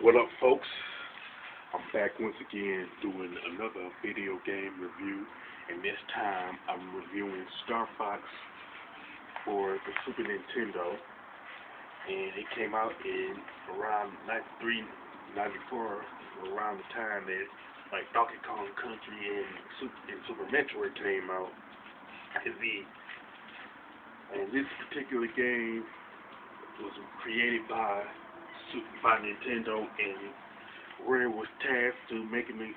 What up, folks? I'm back once again doing another video game review, and this time I'm reviewing Starfox for the Super Nintendo, and it came out in around 93, 94, around the time that like Donkey Kong Country and Super Metroid came out. And this particular game was created by Nintendo, and Rare was tasked to making the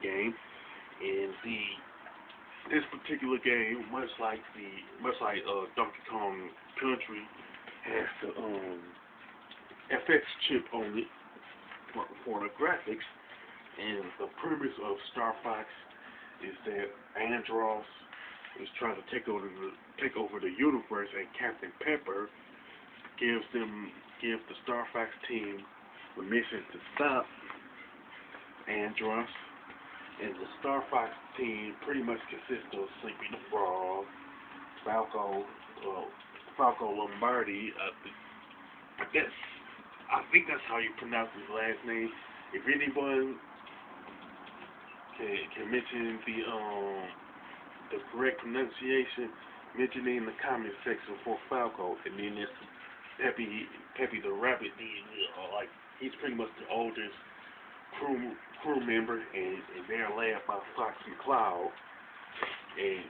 game. And this particular game, much like Donkey Kong Country, has the FX chip on it for the graphics. And the premise of Starfox is that Andross is trying to take over the universe, and Captain Pepper gives the Starfox team the mission to stop Andross. And the Starfox team pretty much consists of Sleepy the Frog, Falco Lombardi. I think that's how you pronounce his last name. If anyone can mention the correct pronunciation, mention it in the comment section for Falco. And then there's Peppy the Rabbit. He's pretty much the oldest crew member, and they're led by Fox and Cloud. And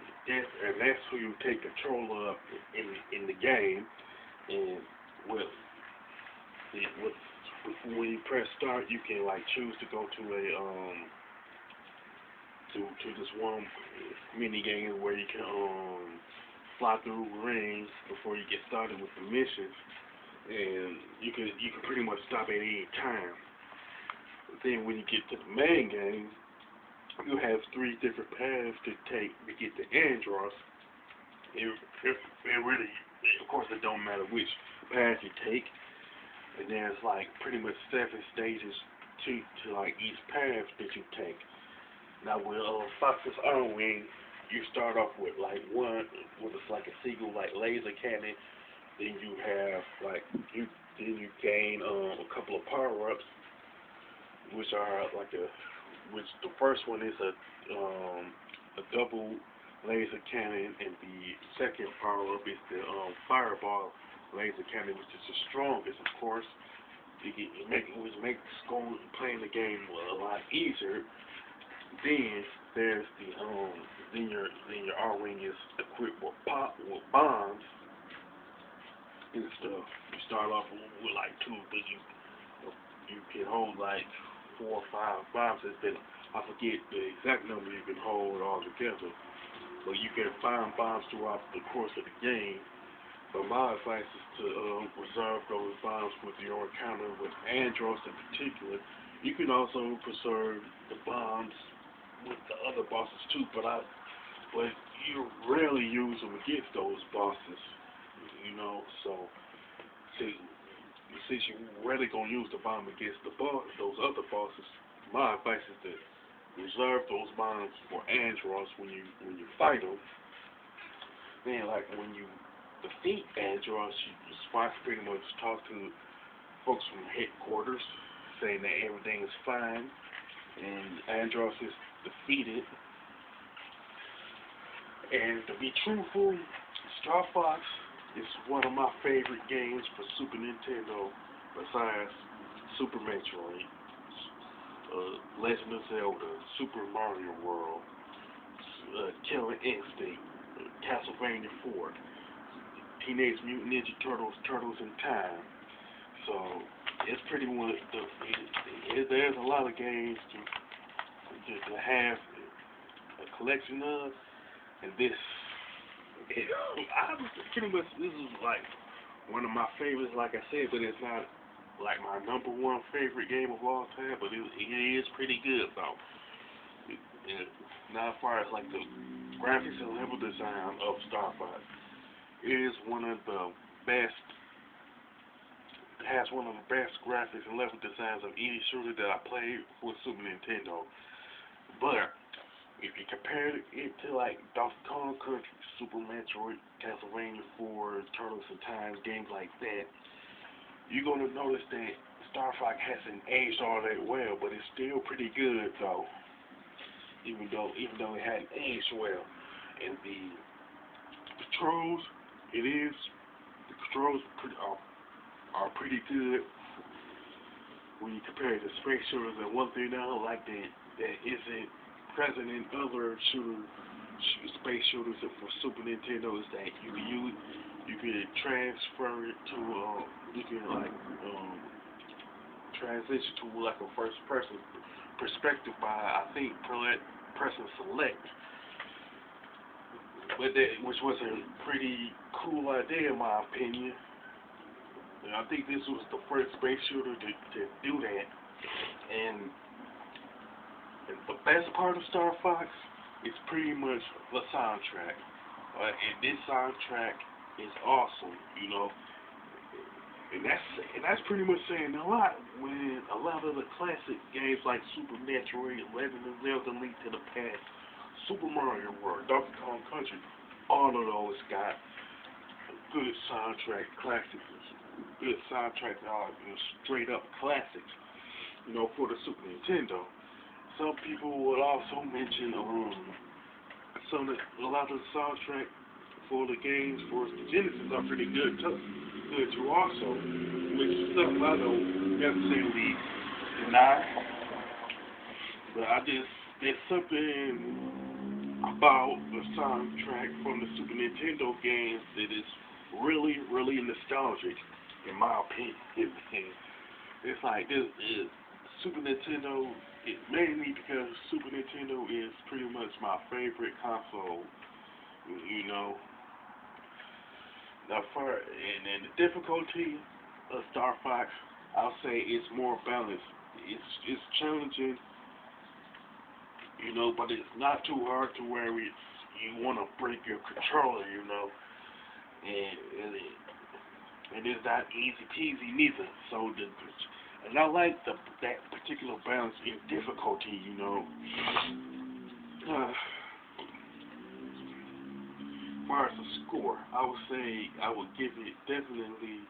that's who you take control of in the game. And when you press start, you can choose to go to a to this one mini game where you can fly through rings before you get started with the missions, and you can pretty much stop at any time. But then when you get to the main game, you have 3 different paths to take to get to Andross. It really, of course, it don't matter which path you take, and there's pretty much 7 stages to each path that you take. Now with Fox's Arm Wing, you start off with one with a single laser cannon. Then you have you gain a couple of power-ups, which are which the first one is a double laser cannon, and the second power-up is the fireball laser cannon, which is the strongest, of course. Which makes playing the game a lot easier. Then there's then your R-Wing is equipped with bombs and stuff. You start off with 2, but you can hold 4 or 5 bombs. I forget the exact number you can hold all together, but you can find bombs throughout the course of the game. But my advice is to reserve those bombs with your encounter with Andross in particular. You can also preserve the bombs with the other bosses too, but you rarely use them against those bosses, so since you're rarely gonna use the bomb against those other bosses, my advice is to reserve those bombs for Andross when you fight them. Then when you defeat Andross, Spock pretty much talk to folks from headquarters saying that everything is fine and Andross is defeated. And to be truthful, Starfox is one of my favorite games for Super Nintendo besides Super Metroid, Legend of Zelda, Super Mario World, Killer Instinct, Castlevania 4, Teenage Mutant Ninja Turtles, Turtles in Time. So it's pretty much there's a lot of games to have a collection of, and this is one of my favorites, like I said, but it's not my number 1 favorite game of all time, but it is pretty good though. Now as far as the graphics and level design of Starfox, it is one of the best. It has one of the best graphics and level designs of any shooter that I played for Super Nintendo. But if you compare it to Donkey Kong Country, Super Metroid, Castlevania 4, Turtles in Time, games like that, you're gonna notice that Star Fox hasn't aged all that well, but it's still pretty good though. Even though it hadn't aged well, and the controls, it is the controls are pretty good when you compare it to space shooters. And one thing I don't like that isn't present in other space shooters for Super Nintendo is that you can transfer it to you can like transition to like a first person perspective by I think pressing select, but which was a pretty cool idea in my opinion. And I think this was the first space shooter to do that. And the best part of Star Fox is pretty much the soundtrack. And this soundtrack is awesome, you know. And that's pretty much saying a lot when a lot of the classic games like Super Metroid, Legend of Zelda, Link to the Past, Super Mario World, Donkey Kong Country, all of those got good soundtrack classics. Good soundtracks are straight up classics, you know, for the Super Nintendo. Some people would also mention a lot of the soundtrack for the games for the Genesis are pretty good too also, which is something I don't necessarily deny. But there's something about the soundtrack from the Super Nintendo games that is really, really nostalgic, in my opinion. It's like this is Super Nintendo, mainly because Super Nintendo is pretty much my favorite console, you know. Now, and the difficulty of Star Fox, I'll say it's more balanced. It's challenging, you know, but it's not too hard to where you want to break your controller, you know, and it's not easy peasy neither. So and I like that particular balance in difficulty, you know. As far as the score, I would say I would give it definitely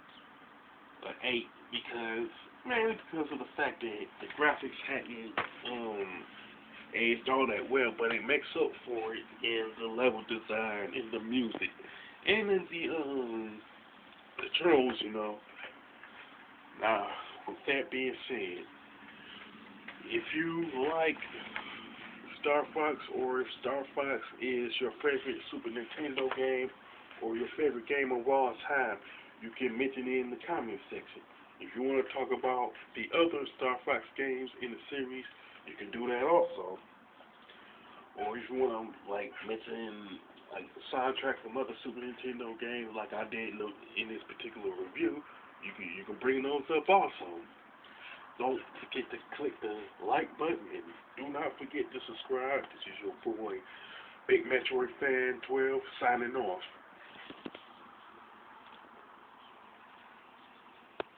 an 8 because mainly because of the fact that the graphics hadn't aged all that well, but it makes up for it in the level design, in the music, and in the controls, you know. Now, with that being said, if you like Star Fox, or if Star Fox is your favorite Super Nintendo game or your favorite game of all time, you can mention it in the comment section. If you want to talk about the other Star Fox games in the series, you can do that also. Or if you want to like mention like the soundtrack from other Super Nintendo games, like I did in this particular review, you can bring those up also. Don't forget to click the like button and do not forget to subscribe. This is your boy, Big Metroid Fan 12, signing off.